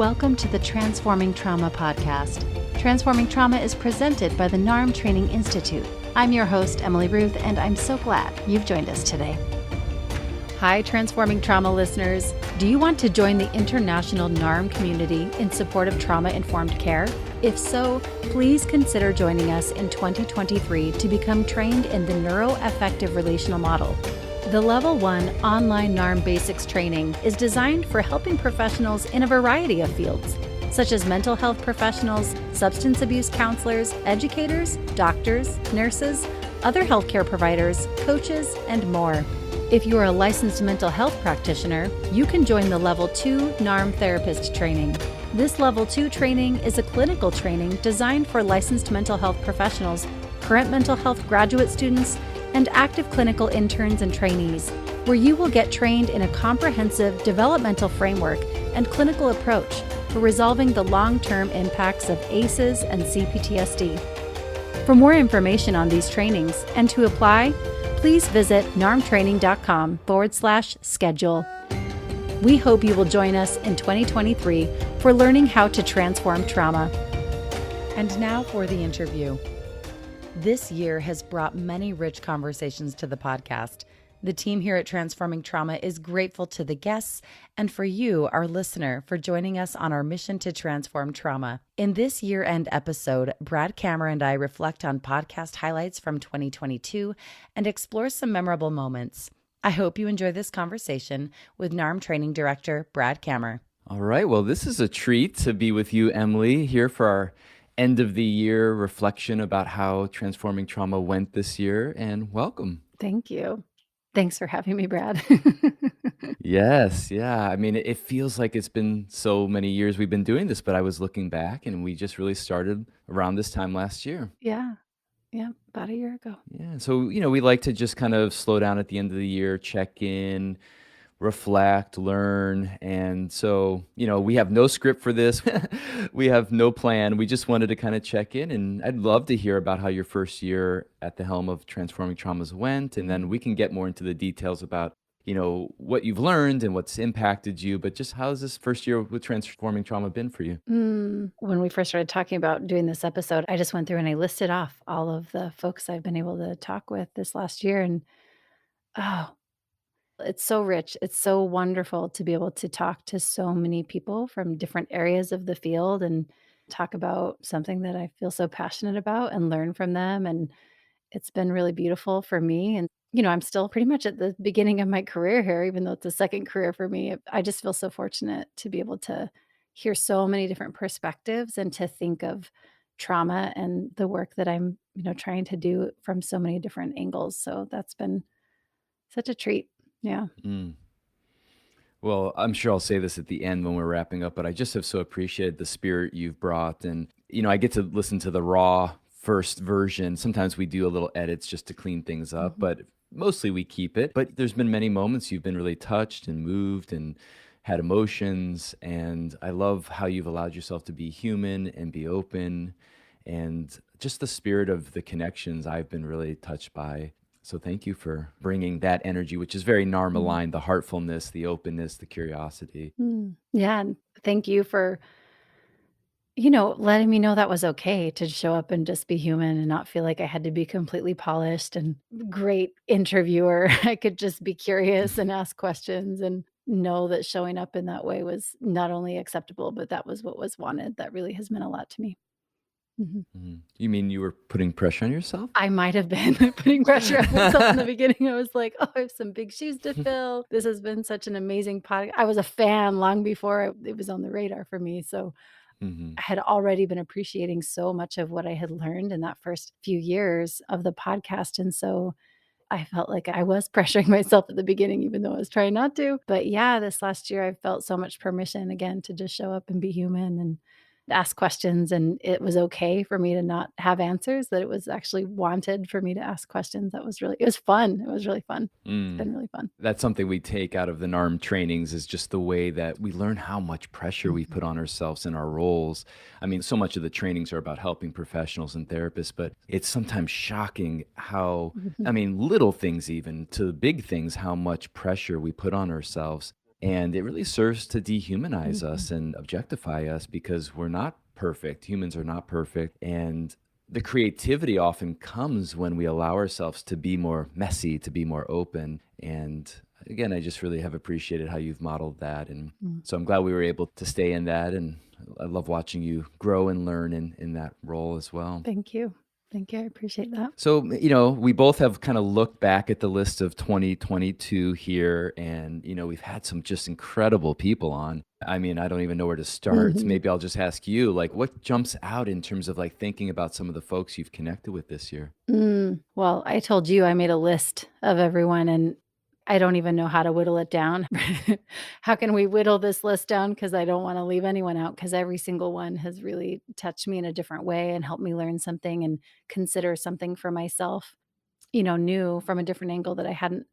Welcome to the Transforming Trauma podcast. Transforming Trauma is presented by the NARM Training Institute. I'm your host, Emily Ruth, and I'm so glad you've joined us today. Hi, Transforming Trauma listeners. Do you want to join the international NARM community in support of trauma-informed care? If so, please consider joining us in 2023 to become trained in the neuroaffective relational model. The Level 1 online NARM Basics training is designed for helping professionals in a variety of fields, such as mental health professionals, substance abuse counselors, educators, doctors, nurses, other healthcare providers, coaches, and more. If you are a licensed mental health practitioner, you can join the Level 2 NARM Therapist training. This Level 2 training is a clinical training designed for licensed mental health professionals, current mental health graduate students, and active clinical interns and trainees, where you will get trained in a comprehensive developmental framework and clinical approach for resolving the long-term impacts of ACEs and CPTSD. For more information on these trainings and to apply, please visit narmtraining.com/schedule. We hope you will join us in 2023 for learning how to transform trauma. And now for the interview. This year has brought many rich conversations to the podcast. The team here at Transforming Trauma is grateful to the guests and for you, our listener, for joining us on our mission to transform trauma. In this year-end episode, Brad Kammer and I reflect on podcast highlights from 2022 and explore some memorable moments. I hope you enjoy this conversation with NARM Training Director Brad Kammer. All right. Well, this is a treat to be with you, Emily, here for our end of the year reflection about how transforming trauma went this year, and welcome. Thank you. Thanks for having me, Brad. Yes. Yeah. I mean, it feels like it's been so many years we've been doing this, but I was looking back and we just really started around this time last year. Yeah. About a year ago. Yeah. So, we like to just kind of slow down at the end of the year, check in, reflect, learn. And so, we have no script for this. We have no plan. We just wanted to kind of check in. And I'd love to hear about how your first year at the helm of Transforming Traumas went. And then we can get more into the details about, what you've learned and what's impacted you. But just how's this first year with Transforming Trauma been for you? When we first started talking about doing this episode, I just went through and I listed off all of the folks I've been able to talk with this last year. And it's so rich. It's so wonderful to be able to talk to so many people from different areas of the field and talk about something that I feel so passionate about and learn from them. And it's been really beautiful for me. And, I'm still pretty much at the beginning of my career here, even though it's a second career for me. I just feel so fortunate to be able to hear so many different perspectives and to think of trauma and the work that I'm, trying to do from so many different angles. So that's been such a treat. Yeah. Mm. Well, I'm sure I'll say this at the end when we're wrapping up, but I just have so appreciated the spirit you've brought. And, I get to listen to the raw first version. Sometimes we do a little edits just to clean things up, but mostly we keep it. But there's been many moments you've been really touched and moved and had emotions. And I love how you've allowed yourself to be human and be open. And just the spirit of the connections I've been really touched by. So thank you for bringing that energy, which is very NARM aligned, the heartfulness, the openness, the curiosity. Yeah. And thank you for, letting me know that was okay to show up and just be human and not feel like I had to be completely polished and great interviewer. I could just be curious and ask questions and know that showing up in that way was not only acceptable, but that was what was wanted. That really has meant a lot to me. You mean you were putting pressure on yourself? I might have been putting pressure on myself in the beginning. I was like, I have some big shoes to fill. This has been such an amazing podcast. I was a fan long before it was on the radar for me. So I had already been appreciating so much of what I had learned in that first few years of the podcast. And so I felt like I was pressuring myself at the beginning, even though I was trying not to. But yeah, this last year, I felt so much permission again to just show up and be human and ask questions. And it was okay for me to not have answers, that it was actually wanted for me to ask questions. It was fun. It was really fun. It's been really fun. That's something we take out of the NARM trainings, is just the way that we learn how much pressure we put on ourselves in our roles. I mean, so much of the trainings are about helping professionals and therapists, but it's sometimes shocking how, little things even to big things, how much pressure we put on ourselves. And it really serves to dehumanize Mhm. us and objectify us because we're not perfect. Humans are not perfect. And the creativity often comes when we allow ourselves to be more messy, to be more open. And again, I just really have appreciated how you've modeled that. And Mm. so I'm glad we were able to stay in that. And I love watching you grow and learn in that role as well. Thank you. Thank you. I appreciate that. So, we both have kind of looked back at the list of 2022 here, and, we've had some just incredible people on. I mean, I don't even know where to start. Mhm. Maybe I'll just ask you, like, what jumps out in terms of like thinking about some of the folks you've connected with this year? Well, I told you I made a list of everyone, and I don't even know how to whittle it down. How can we whittle this list down? Because I don't wanna leave anyone out. Because every single one has really touched me in a different way and helped me learn something and consider something for myself, new from a different angle that I hadn't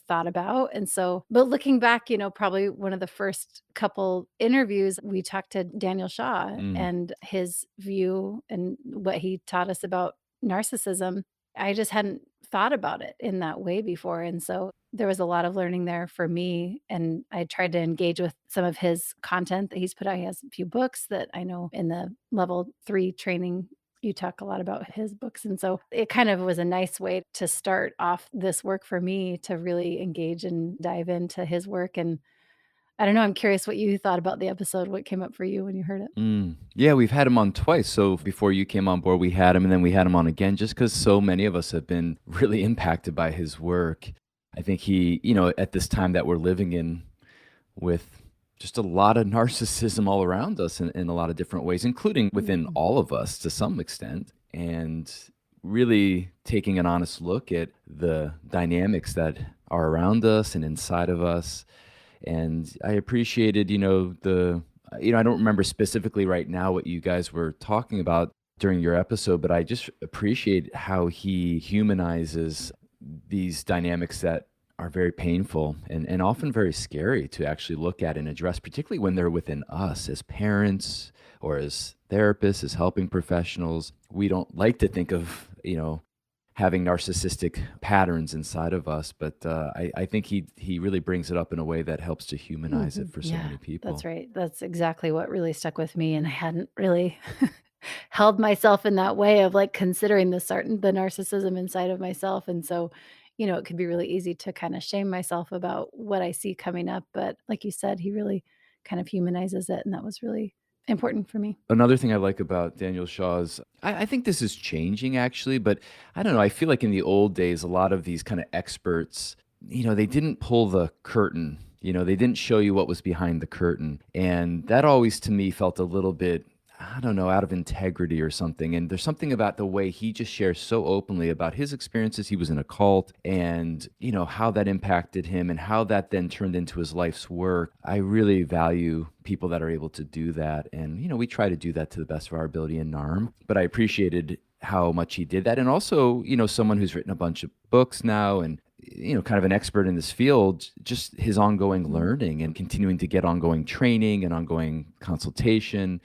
thought about. And so, but looking back, probably one of the first couple interviews, we talked to Daniel Shaw Mm, and his view and what he taught us about narcissism. I just hadn't thought about it in that way before. And so there was a lot of learning there for me. And I tried to engage with some of his content that he's put out. He has a few books that I know in the level 3 training you talk a lot about his books, and so it kind of was a nice way to start off this work for me to really engage and dive into his work, and I don't know, I'm curious what you thought about the episode, what came up for you when you heard it? Yeah, we've had him on twice. So before you came on board, we had him, and then we had him on again just because so many of us have been really impacted by his work. I think he, at this time that we're living in, with just a lot of narcissism all around us in a lot of different ways, including within Mhm, all of us to some extent, and really taking an honest look at the dynamics that are around us and inside of us. And I appreciated, I don't remember specifically right now what you guys were talking about during your episode, but I just appreciate how he humanizes these dynamics that are very painful and often very scary to actually look at and address, particularly when they're within us as parents or as therapists, as helping professionals. We don't like to think of, having narcissistic patterns inside of us, but I think he really brings it up in a way that helps to humanize it mhm, for so yeah, many that's people. right, that's exactly what really stuck with me, and I hadn't really held myself in that way of, like, considering the narcissism inside of myself, and so, it could be really easy to kinda shame myself about what I see coming up, but like you said, he really kind of humanizes it, and that was really important for me. Another thing I like about Daniel Shaw's, I think this is changing actually, but I don't know. I feel like in the old days, a lot of these kind of experts, they didn't pull the curtain. They didn't show you what was behind the curtain. And that always to me felt a little bit, I don't know, out of integrity or something. And there's something about the way he just shares so openly about his experiences. He was in a cult and, how that impacted him and how that then turned into his life's work. I really value people that are able to do that. And, we try to do that to the best of our ability in NARM. But I appreciated how much he did that. And also, someone who's written a bunch of books now and, kind of an expert in this field, just his ongoing Mhm. learning and continuing to get ongoing training and ongoing consultation.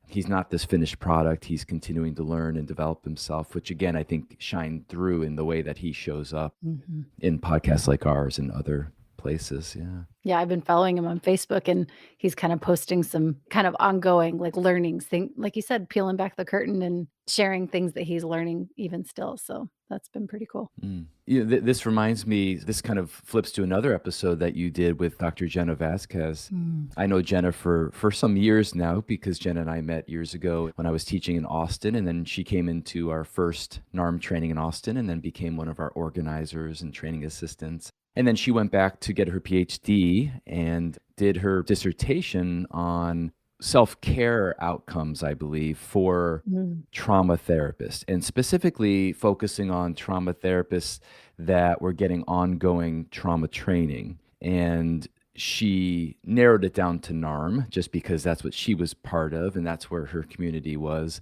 He's not this finished product. He's continuing to learn and develop himself, which again, I think shined through in the way that he shows up Mhm. in podcasts like ours and other places. Yeah. Yeah, I've been following him on Facebook, and he's kind of posting some kind of ongoing, like, learnings thing like you said, peeling back the curtain and sharing things that he's learning even still, so that's been pretty cool. This reminds me, this kind of flips to another episode that you did with Dr. Jenna Vasquez. Mm. I know Jenna for some years now because Jenna and I met years ago when I was teaching in Austin, and then she came into our first NARM training in Austin and then became one of our organizers and training assistants. And then she went back to get her PhD and did her dissertation on self-care outcomes, I believe, for Mm. trauma therapists, and specifically focusing on trauma therapists that were getting ongoing trauma training. And she narrowed it down to NARM just because that's what she was part of and that's where her community was.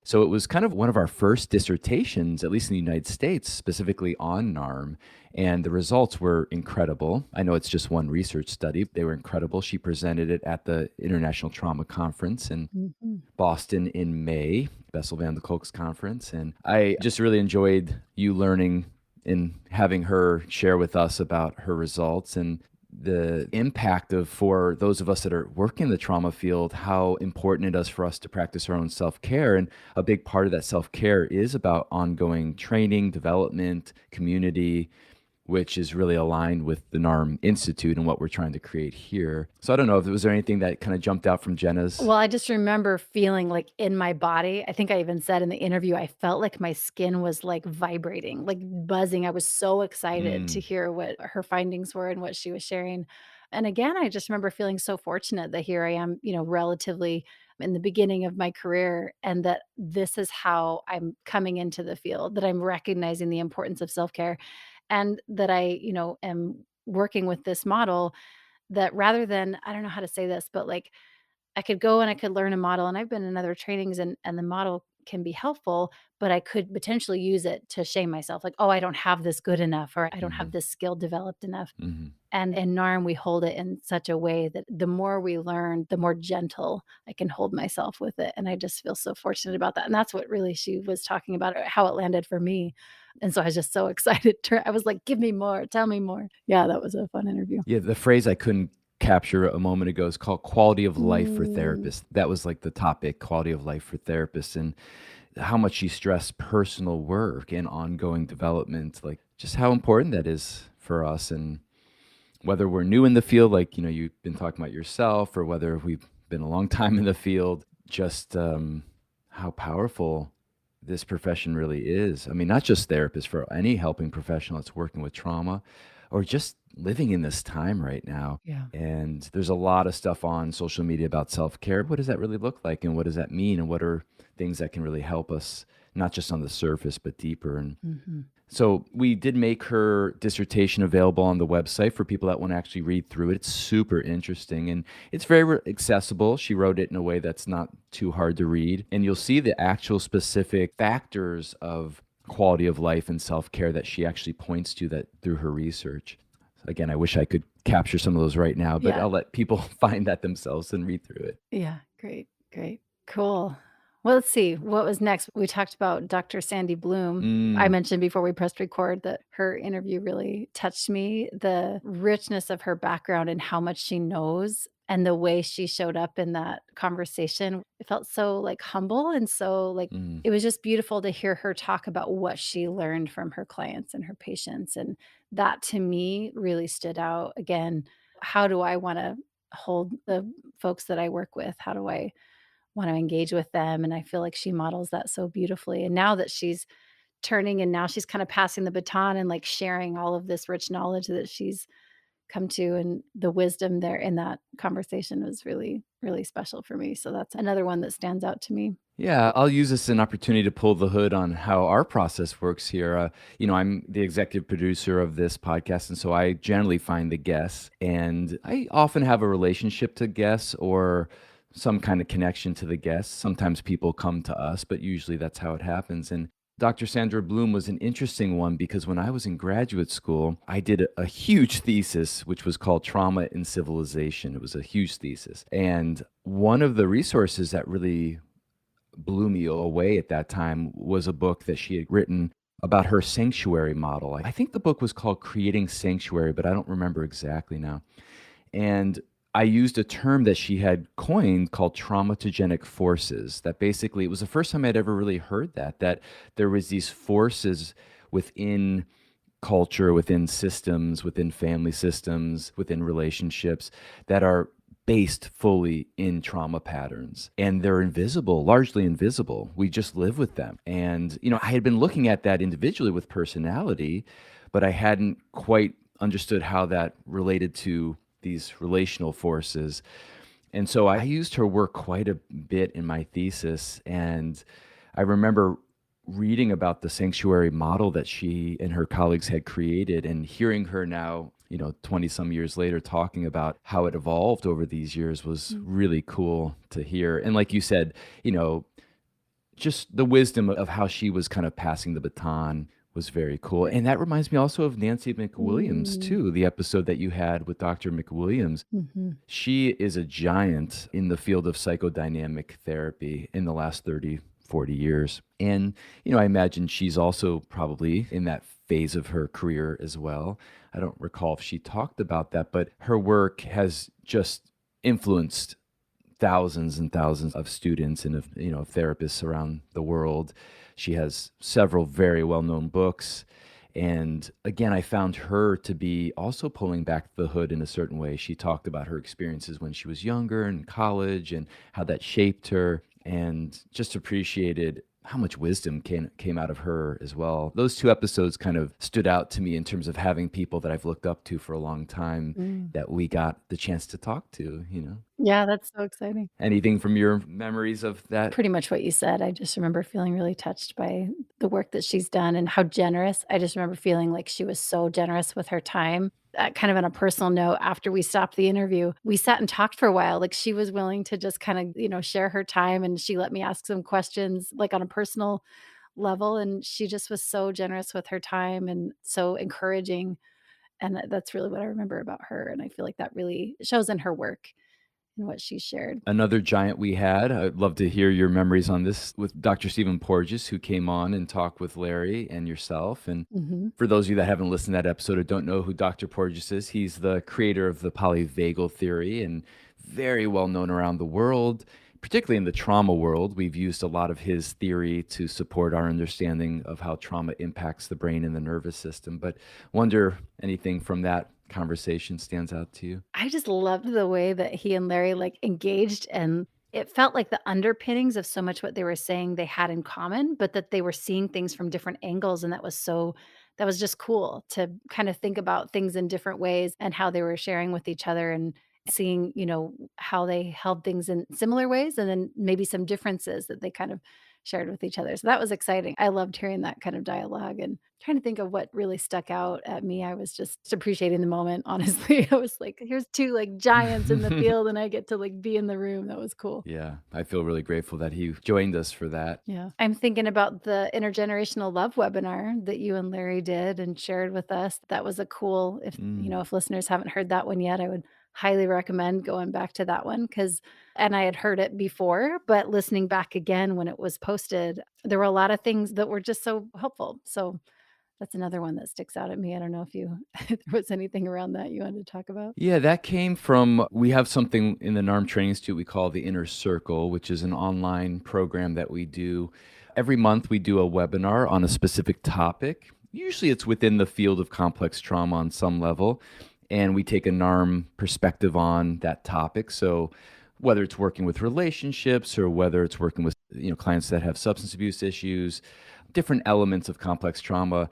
So it was kind of one of our first dissertations, at least in the United States, specifically on NARM. And the results were incredible. I know it's just one research study. They were incredible. She presented it at the International Trauma Conference in Mhm. Boston in May, Bessel van der Kolk's conference. And I just really enjoyed you learning and having her share with us about her results. And the impact of, for those of us that are working in the trauma field, how important it is for us to practice our own self-care. And a big part of that self-care is about ongoing training, development, community, which is really aligned with the NARM Institute and what we're trying to create here. So I don't know if there was anything that kind of jumped out from Jenna's. Well, I just remember feeling like in my body, I think I even said in the interview, I felt like my skin was like vibrating, like buzzing. I was so excited to hear what her findings were and what she was sharing. And again, I just remember feeling so fortunate that here I am, relatively in the beginning of my career, and that this is how I'm coming into the field, that I'm recognizing the importance of self-care, and that I, am working with this model that rather than, I don't know how to say this, but like I could go and I could learn a model, and I've been in other trainings, and the model can be helpful, but I could potentially use it to shame myself. Like, oh, I don't have this good enough, or I don't have this skill developed enough. And in NARM, we hold it in such a way that the more we learn, the more gentle I can hold myself with it. And I just feel so fortunate about that. And that's what really she was talking about, how it landed for me. And so I was just so excited. I was like, give me more, tell me more. Yeah, that was a fun interview. Yeah, the phrase I couldn't capture a moment ago is called quality of life for therapists. That was like the topic, quality of life for therapists, and how much she stressed personal work and ongoing development, like just how important that is for us. And whether we're new in the field, like, you've been talking about yourself, or whether we've been a long time in the field, just how powerful this profession really is. I mean, not just therapists, for any helping professional that's working with trauma or just living in this time right now. Yeah. And there's a lot of stuff on social media about self-care. What does that really look like? And what does that mean? And what are things that can really help us, not just on the surface, but deeper? And so we did make her dissertation available on the website for people that want to actually read through it. It's super interesting, and it's very accessible. She wrote it in a way that's not too hard to read. And you'll see the actual specific factors of quality of life and self-care that she actually points to that through her research. Again, I wish I could capture some of those right now, but I'll let people find that themselves and read through it. Yeah, great, cool. Well, let's see, what was next? We talked about Dr. Sandy Bloom. I mentioned before we pressed record that her interview really touched me. The richness of her background and how much she knows, and the way she showed up in that conversation, it felt so like humble, and so like it was just beautiful to hear her talk about what she learned from her clients and her patients. And that to me really stood out. Again, how do I want to hold the folks that I work with? How do I want to engage with them? And I feel like she models that so beautifully. And now that she's turning, and now she's kind of passing the baton and like sharing all of this rich knowledge that she's come to, and the wisdom there in that conversation was really, really special for me. So that's another one that stands out to me. Yeah, I'll use this as an opportunity to pull the hood on how our process works here. I'm the executive producer of this podcast, and so I generally find the guests, and I often have a relationship to guests or some kind of connection to the guests. Sometimes people come to us, but usually that's how it happens. And Dr. Sandra Bloom was an interesting one because when I was in graduate school, I did a huge thesis, which was called Trauma in Civilization. It was a huge thesis. And one of the resources that really blew me away at that time was a book that she had written about her sanctuary model. I think the book was called Creating Sanctuary, but I don't remember exactly now. And I used a term that she had coined called traumatogenic forces. That basically, it was the first time I'd ever really heard that there was these forces within culture, within systems, within family systems, within relationships that are based fully in trauma patterns. And they're invisible, largely invisible. We just live with them. And, I had been looking at that individually with personality, but I hadn't quite understood how that related to these relational forces. And so I used her work quite a bit in my thesis. And I remember reading about the sanctuary model that she and her colleagues had created, and hearing her now, 20 some years later, talking about how it evolved over these years was really cool to hear. And like you said, just the wisdom of how she was kind of passing the baton was very cool. And that reminds me also of Nancy McWilliams too, the episode that you had with Dr. McWilliams. She is a giant in the field of psychodynamic therapy in the last 30, 40 years. And, I imagine she's also probably in that phase of her career as well. I don't recall if she talked about that, but her work has just influenced thousands and thousands of students and of therapists around the world. She has several very well-known books. And again, I found her to be also pulling back the hood in a certain way. She talked about her experiences when she was younger in college and how that shaped her, and just appreciated how much wisdom came out of her as well. Those two episodes kind of stood out to me in terms of having people that I've looked up to for a long time that we got the chance to talk to. Yeah, that's so exciting. Anything from your memories of that? Pretty much what you said. I just remember feeling really touched by the work that she's done and how generous. I just remember feeling like she was so generous with her time. Kind of on a personal note, after we stopped the interview, we sat and talked for a while. Like she was willing to just kind of, share her time, and she let me ask some questions like on a personal level. And she just was so generous with her time and so encouraging. And that's really what I remember about her. And I feel like that really shows in her work and what she shared. Another giant we had, I'd love to hear your memories on this, with Dr. Stephen Porges, who came on and talked with Larry and yourself. And for those of you that haven't listened to that episode or don't know who Dr. Porges is, he's the creator of the polyvagal theory and very well known around the world. Particularly in the trauma world, we've used a lot of his theory to support our understanding of how trauma impacts the brain and the nervous system. But wonder anything from that conversation stands out to you? I just loved the way that he and Larry, like, engaged, and it felt like the underpinnings of so much what they were saying they had in common, but that they were seeing things from different angles, and that was just cool to kind of think about things in different ways and how they were sharing with each other and seeing, how they held things in similar ways and then maybe some differences that they kind of shared with each other. So that was exciting. I loved hearing that kind of dialogue and trying to think of what really stuck out at me. I was just appreciating the moment, honestly. I was like, here's two like giants in the field and I get to like be in the room. That was cool. Yeah, I feel really grateful that he joined us for that. Yeah. I'm thinking about the intergenerational love webinar that you and Larry did and shared with us. That was a cool, if listeners haven't heard that one yet, I would highly recommend going back to that one and I had heard it before, but listening back again when it was posted, there were a lot of things that were just so helpful. So that's another one that sticks out at me. I don't know if if there was anything around that you wanted to talk about. Yeah, that came from, we have something in the NARM Training Institute we call the Inner Circle, which is an online program that we do. Every month we do a webinar on a specific topic. Usually it's within the field of complex trauma on some level, and we take a NARM perspective on that topic. So whether it's working with relationships or whether it's working with clients that have substance abuse issues, different elements of complex trauma.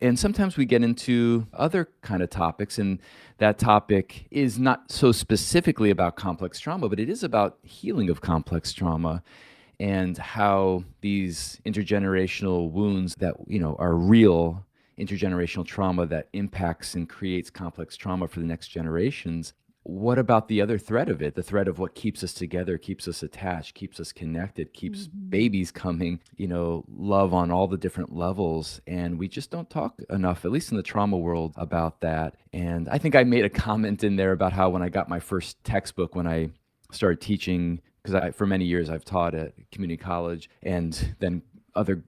And sometimes we get into other kind of topics, and that topic is not so specifically about complex trauma, but it is about healing of complex trauma and how these intergenerational wounds that are real intergenerational trauma that impacts and creates complex trauma for the next generations. What about the other thread of it? The thread of what keeps us together, keeps us attached, keeps us connected, keeps babies coming, love on all the different levels. And we just don't talk enough, at least in the trauma world, about that. And I think I made a comment in there about how when I got my first textbook, when I started teaching, because for many years I've taught at community college and then other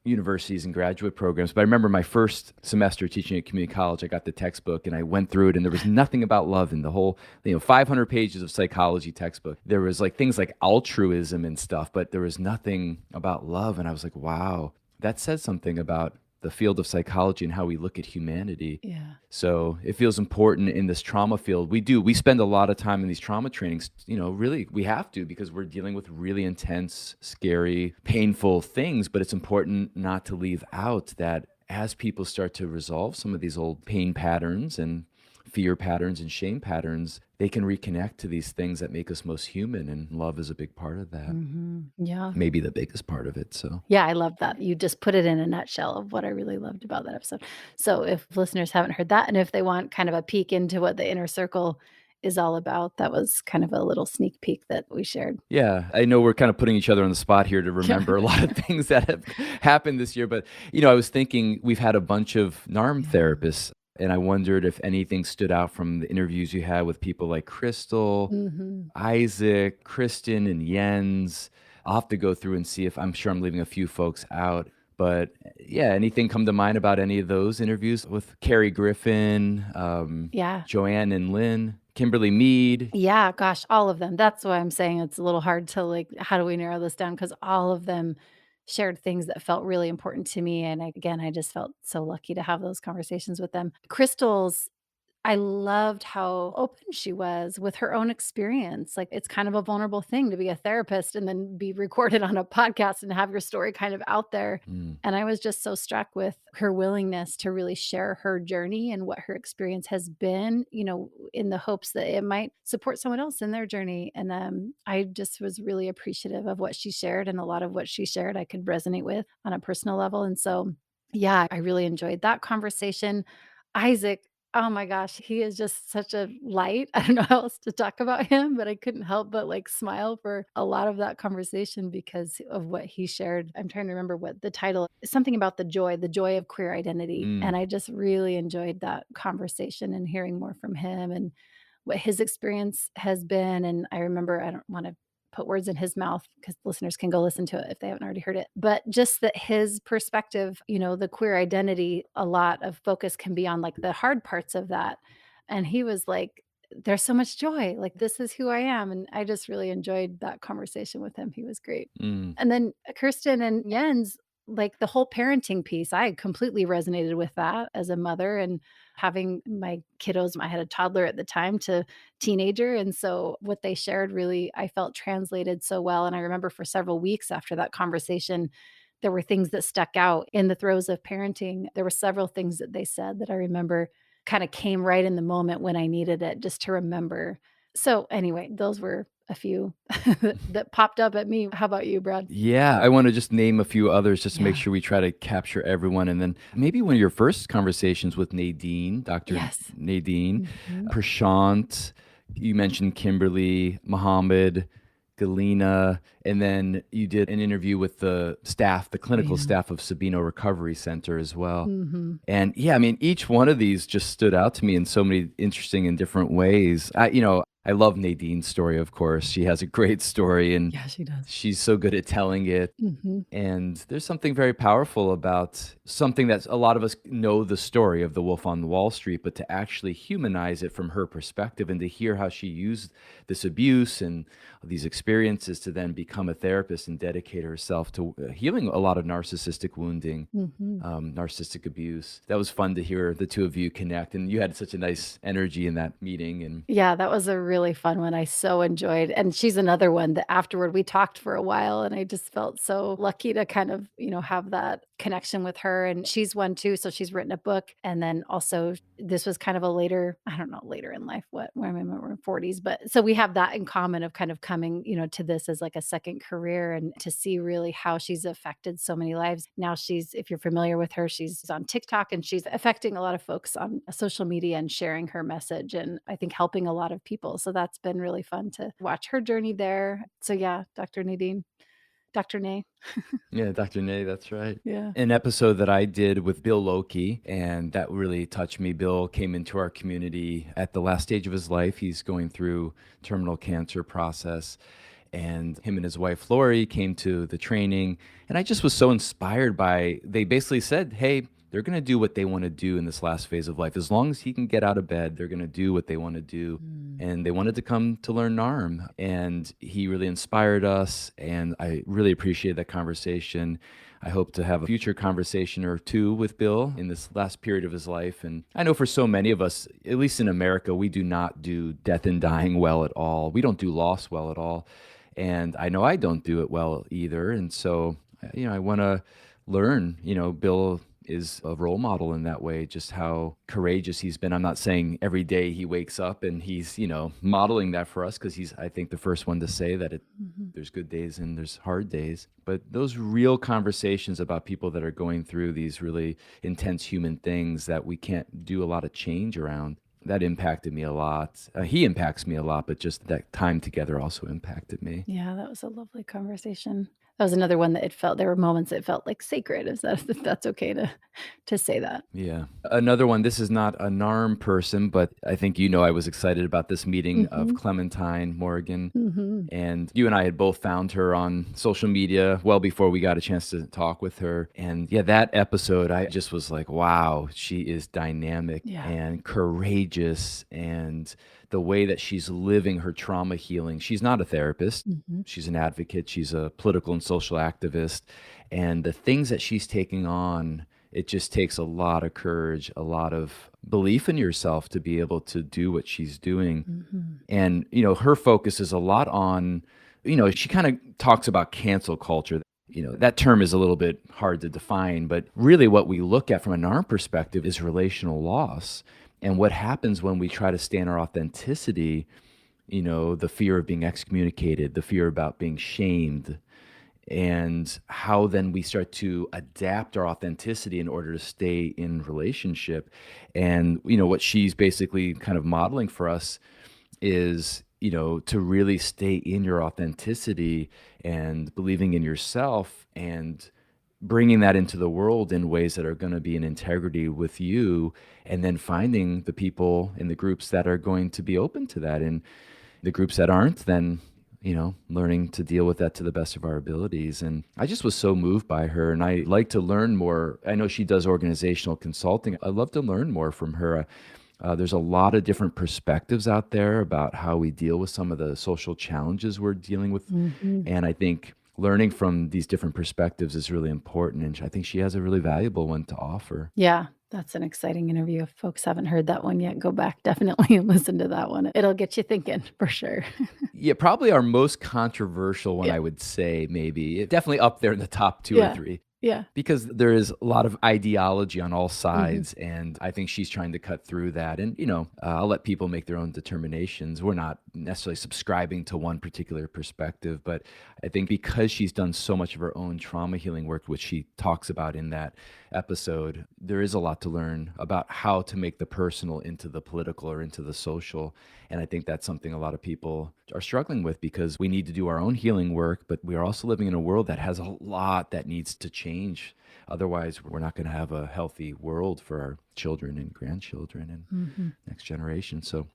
universities and graduate programs. But I remember my first semester teaching at community college, I got the textbook and I went through it, and there was nothing about love in the whole, 500 pages of psychology textbook. There was like things like altruism and stuff, but there was nothing about love. And I was like, wow, that says something about the field of psychology and how we look at humanity. Yeah. So it feels important in this trauma field. We spend a lot of time in these trauma trainings, really we have to, because we're dealing with really intense, scary, painful things, but it's important not to leave out that as people start to resolve some of these old pain patterns and fear patterns and shame patterns, they can reconnect to these things that make us most human, and love is a big part of that. Yeah. Maybe the biggest part of it. So Yeah, I love that. You just put it in a nutshell of what I really loved about that episode. So if listeners haven't heard that, and if they want kind of a peek into what the Inner Circle is all about, that was kind of a little sneak peek that we shared. yeah, I know we're kind of putting each other on the spot here to remember a lot of things that have happened this year, but I was thinking we've had a bunch of NARM therapists, and I wondered if anything stood out from the interviews you had with people like Crystal, Isaac, Kristen, and Jens. I'll have to go through and see if I'm sure I'm leaving a few folks out. But yeah, anything come to mind about any of those interviews with Carrie Griffin, Yeah. Joanne and Lynn, Kimberly Mead? Yeah, gosh, all of them. That's why I'm saying it's a little hard to like, how do we narrow this down? Because all of them shared things that felt really important to me. And again, I just felt so lucky to have those conversations with them. Crystal's I loved how open she was with her own experience. Like, it's kind of a vulnerable thing to be a therapist and then be recorded on a podcast and have your story kind of out there. Mm, And I was just so struck with her willingness to really share her journey and what her experience has been, in the hopes that it might support someone else in their journey. And I just was really appreciative of what she shared. And a lot of what she shared, I could resonate with on a personal level. And so, yeah, I really enjoyed that conversation. Isaac, oh my gosh, he is just such a light. I don't know how else to talk about him, but I couldn't help but like smile for a lot of that conversation because of what he shared. I'm trying to remember what the title is, something about the joy of queer identity. mm. And I just really enjoyed that conversation and hearing more from him and what his experience has been. And I remember, I don't want to put words in his mouth because listeners can go listen to it if they haven't already heard it. But just that his perspective, the queer identity, a lot of focus can be on like the hard parts of that. And he was like, there's so much joy. Like, this is who I am. And I just really enjoyed that conversation with him. He was great. Mm. And then Kirsten and Jens, like the whole parenting piece, I completely resonated with that as a mother and having my kiddos. I had a toddler at the time to teenager. And so what they shared really, I felt translated so well. And I remember for several weeks after that conversation, there were things that stuck out in the throes of parenting. There were several things that they said that I remember kind of came right in the moment when I needed it just to remember. So anyway, those were a few that popped up at me. How about you, Brad? Yeah, I want to just name a few others just to make Yeah. sure we try to capture everyone. And then maybe one of your first conversations with Nadine, Dr. Yes. Nadine, Mhm. Prashant, you mentioned Kimberly, Mohammed, Galina, and then you did an interview with the staff, the clinical Sabina. staff of Sabino Recovery Center as well. Mhm. And yeah, I mean, each one of these just stood out to me in so many interesting and different ways. I love Nadine's story, of course. She has a great story and Yeah, she does. she's so good at telling it. Mhm. And there's something very powerful about something that a lot of us know the story of the Wolf on Wall Street, but to actually humanize it from her perspective and to hear how she used this abuse and these experiences to then become a therapist and dedicate herself to healing a lot of narcissistic wounding, Mhm. narcissistic abuse. That was fun to hear the two of you connect. And you had such a nice energy in that meeting. And Yeah, that was a really fun one. I so enjoyed, and she's another one that afterward we talked for a while, and I just felt so lucky to kind of, have that connection with her. And she's one too. So she's written a book. And then also this was kind of a later, I don't know, later in life, where I'm in my 40s. But so we have that in common of kind of coming, to this as like a second career and to see really how she's affected so many lives. Now if you're familiar with her, she's on TikTok and she's affecting a lot of folks on social media and sharing her message and I think helping a lot of people. So that's been really fun to watch her journey there. So yeah, Dr. Nadine, Dr. Nay. yeah, Dr. Nay, that's right. Yeah. An episode that I did with Bill Lokey, and that really touched me. Bill came into our community at the last stage of his life. He's going through terminal cancer process, and him and his wife Lori came to the training, and I just was so inspired by. They basically said, "Hey, they're going to do what they want to do in this last phase of life. As long as he can get out of bed, they're going to do what they want to do." And they wanted to come to learn NARM. And he really inspired us. And I really appreciated that conversation. I hope to have a future conversation or two with Bill in this last period of his life. And I know for so many of us, at least in America, we do not do death and dying well at all. We don't do loss well at all. And I know I don't do it well either. And so, I want to learn, Bill is a role model in that way, just how courageous he's been. I'm not saying every day he wakes up and he's, modeling that for us because he's, I think, the first one to say that there's good days and there's hard days. But those real conversations about people that are going through these really intense human things that we can't do a lot of change around, that impacted me a lot. He impacts me a lot, but just that time together also impacted me. Yeah, that was a lovely conversation. That was another one that there were moments that felt like sacred, if that's okay to say that. Yeah. Another one, this is not a NARM person, but I think I was excited about this meeting of Mhm. Clementine Morgan. Mhm. And you and I had both found her on social media well before we got a chance to talk with her. And yeah, that episode, I just was like, wow, she is dynamic Yeah. and courageous. And the way that she's living her trauma healing, she's not a therapist. Mhm. She's an advocate. She's a political and social activist. And the things that she's taking on, it just takes a lot of courage, a lot of belief in yourself to be able to do what she's doing. Mhm. And, her focus is a lot on, she kind of talks about cancel culture. That term is a little bit hard to define, but really what we look at from an NARM perspective is relational loss. And what happens when we try to stay in our authenticity, the fear of being excommunicated, the fear about being shamed, and how then we start to adapt our authenticity in order to stay in relationship. And, what she's basically kind of modeling for us is, to really stay in your authenticity and believing in yourself and bringing that into the world in ways that are going to be in integrity with you, and then finding the people in the groups that are going to be open to that. And the groups that aren't, then learning to deal with that to the best of our abilities. And I just was so moved by her, and I like to learn more. I know she does organizational consulting. I'd love to learn more from her. There's a lot of different perspectives out there about how we deal with some of the social challenges we're dealing with. Mhm. And I think learning from these different perspectives is really important. And I think she has a really valuable one to offer. Yeah, that's an exciting interview. If folks haven't heard that one yet, go back definitely and listen to that one. It'll get you thinking for sure. Yeah, probably our most controversial one, Yeah. I would say, maybe. Definitely up there in the top two or Yeah. three. Yeah. Because there is a lot of ideology on all Mhm. sides, and I think she's trying to cut through that. And, I'll let people make their own determinations. We're not necessarily subscribing to one particular perspective, but I think because she's done so much of her own trauma healing work, which she talks about in that episode, there is a lot to learn about how to make the personal into the political or into the social. And I think that's something a lot of people are struggling with, because we need to do our own healing work, but we are also living in a world that has a lot that needs to change. Otherwise, we're not going to have a healthy world for our children and grandchildren and Mhm. next generation. So,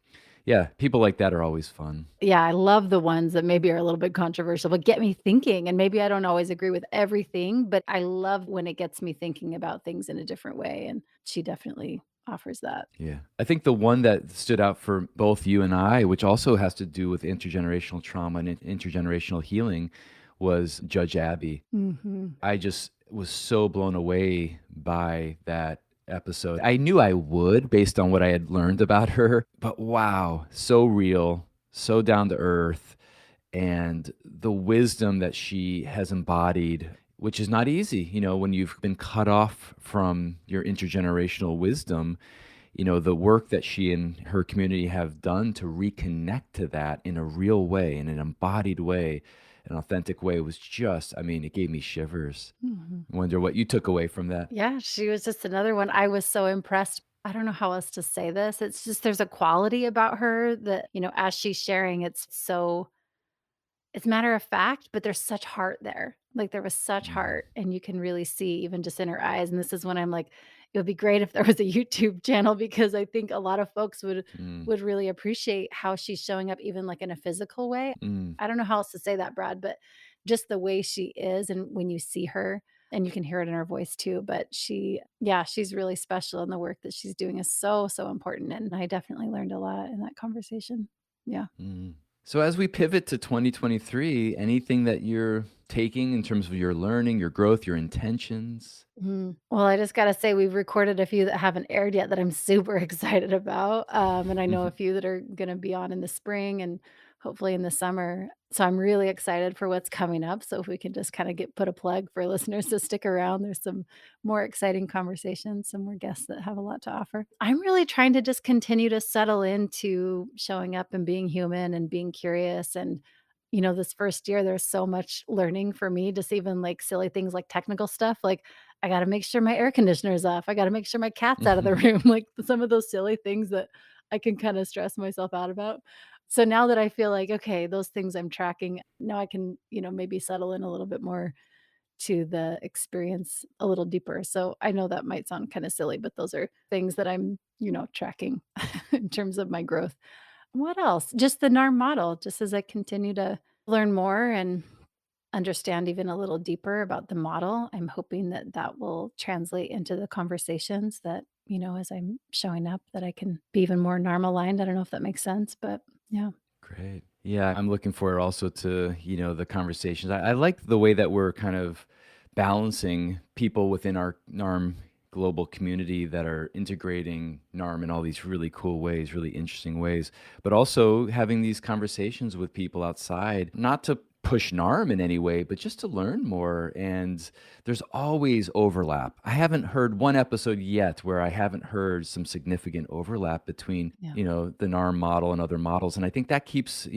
yeah, people like that are always fun. Yeah, I love the ones that maybe are a little bit controversial, but get me thinking. And maybe I don't always agree with everything, but I love when it gets me thinking about things in a different way. And she definitely offers that. Yeah. I think the one that stood out for both you and I, which also has to do with intergenerational trauma and intergenerational healing, was Judge Abby. Mhm. I just was so blown away by that episode. I knew I would based on what I had learned about her, but wow, so real, so down to earth, and the wisdom that she has embodied, which is not easy, when you've been cut off from your intergenerational wisdom. The work that she and her community have done to reconnect to that in a real way, in an embodied way, an authentic way, was just, it gave me shivers. Mhm. I wonder what you took away from that. Yeah, she was just another one. I was so impressed. I don't know how else to say this. It's just there's a quality about her that, as she's sharing, it's matter of fact, but there's such heart there. Like, there was such Mm, heart, and you can really see even just in her eyes, and this is when I'm like, it would be great if there was a YouTube channel, because I think a lot of folks would mm, would really appreciate how she's showing up even, like, in a physical way. mm, I don't know how else to say that, Brad, but just the way she is, and when you see her, and you can hear it in her voice too, but she's really special, and the work that she's doing is so, so important, and I definitely learned a lot in that conversation. Yeah. mm. So as we pivot to 2023, anything that you're taking in terms of your learning, your growth, your intentions? Well, I just gotta say we've recorded a few that haven't aired yet that I'm super excited about, and I know a few that are gonna be on in the spring and hopefully in the summer. So I'm really excited for what's coming up. So if we can just kinda put a plug for listeners to stick around, there's some more exciting conversations, some more guests that have a lot to offer. I'm really trying to just continue to settle into showing up and being human and being curious. And this first year, there's so much learning for me, just even like silly things like technical stuff. Like, I gotta make sure my air conditioner's off. I gotta make sure my cat's out of the room, like some of those silly things that I can kinda stress myself out about. So now that I feel like, okay, those things I'm tracking, now I can, maybe settle in a little bit more to the experience a little deeper. So I know that might sound kind of silly, but those are things that I'm, tracking in terms of my growth. What else? Just the NARM model, just as I continue to learn more and understand even a little deeper about the model, I'm hoping that that will translate into the conversations that, as I'm showing up, that I can be even more NARM aligned. I don't know if that makes sense, but yeah. Great. Yeah, I'm looking forward also to, the conversations. I like the way that we're kind of balancing people within our NARM global community that are integrating NARM in all these really cool ways, really interesting ways, but also having these conversations with people outside, not to push NARM in any way, but just to learn more. And there's always overlap. I haven't heard one episode yet where I haven't heard some significant overlap between, Yeah. the NARM model and other models. And I think that keeps,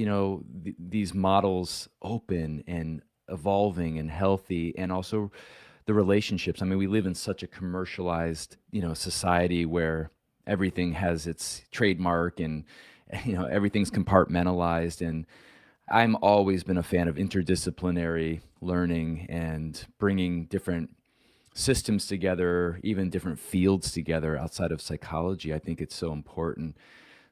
these models open and evolving and healthy, and also the relationships. I mean, we live in such a commercialized, society where everything has its trademark and, everything's compartmentalized. And I'm always been a fan of interdisciplinary learning and bringing different systems together, even different fields together outside of psychology. I think it's so important.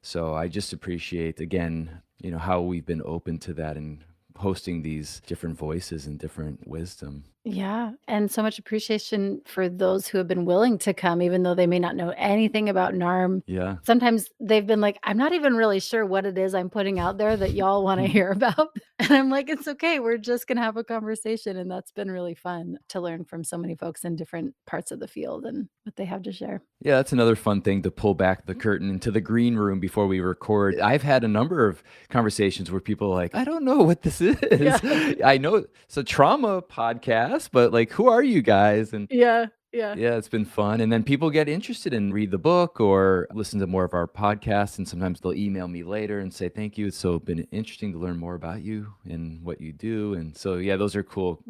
So I just appreciate, again, how we've been open to that and hosting these different voices and different wisdom. Yeah, and so much appreciation for those who have been willing to come, even though they may not know anything about NARM. Yeah. Sometimes they've been like, I'm not even really sure what it is I'm putting out there that y'all want to hear about. And I'm like, it's okay. We're just going to have a conversation. And that's been really fun to learn from so many folks in different parts of the field and what they have to share. Yeah, that's another fun thing, to pull back the curtain into the green room before we record. I've had a number of conversations where people are like, I don't know what this is. Yeah. I know it's a trauma podcast, but like, who are you guys? And Yeah. Yeah. yeah, it's been fun. And then people get interested and read the book or listen to more of our podcasts. And sometimes they'll email me later and say, thank you. It's so been interesting to learn more about you and what you do. And so, yeah, those are cool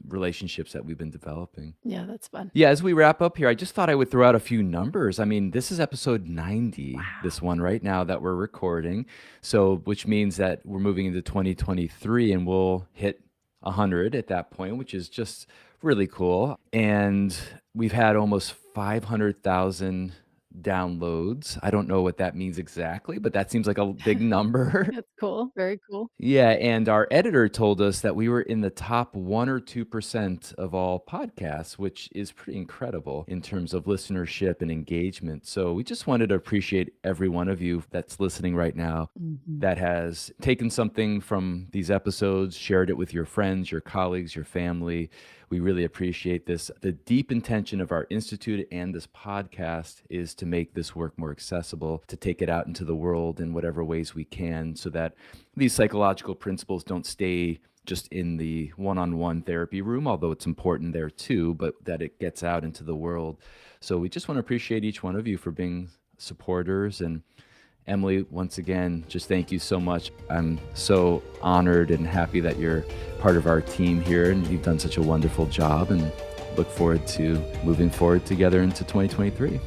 relationships that we've been developing. Yeah, that's fun. Yeah, as we wrap up here, I just thought I would throw out a few numbers. I mean, this is episode 90, this one right now that we're recording. So, which means that we're moving into 2023 and we'll hit 100 at that point, which is just really cool. And we've had almost 500,000 downloads. I don't know what that means exactly, but that seems like a big number. That's cool. Very cool. Yeah, and our editor told us that we were in the top 1 or 2% of all podcasts, which is pretty incredible in terms of listenership and engagement. So we just wanted to appreciate every one of you that's listening right now, that has taken something from these episodes, shared it with your friends, your colleagues, your family. We really appreciate this. The deep intention of our institute and this podcast is to make this work more accessible, to take it out into the world in whatever ways we can, so that these psychological principles don't stay just in the one-on-one therapy room, although it's important there too, but that it gets out into the world. So we just want to appreciate each one of you for being supporters. And Emily, once again, just thank you so much. I'm so honored and happy that you're part of our team here, and you've done such a wonderful job, and look forward to moving forward together into 2023.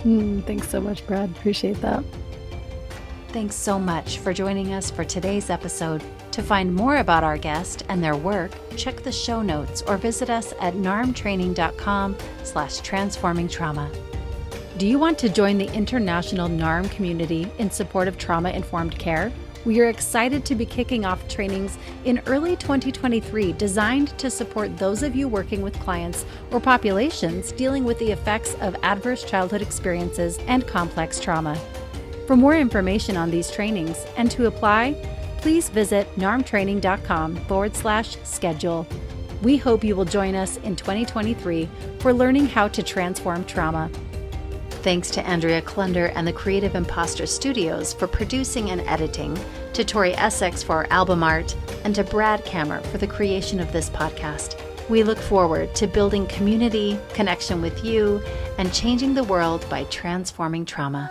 Thanks so much, Brad. Appreciate that. Thanks so much for joining us for today's episode. To find more about our guest and their work, check the show notes or visit us at narmtraining.com/transformingtrauma. Do you want to join the international NARM community in support of trauma-informed care? We are excited to be kicking off trainings in early 2023 designed to support those of you working with clients or populations dealing with the effects of adverse childhood experiences and complex trauma. For more information on these trainings and to apply, please visit narmtraining.com/schedule. We hope you will join us in 2023 for learning how to transform trauma. Thanks to Andrea Klunder and the Creative Imposter Studios for producing and editing, to Tori Essex for our album art, and to Brad Kammer for the creation of this podcast. We look forward to building community, connection with you, and changing the world by transforming trauma.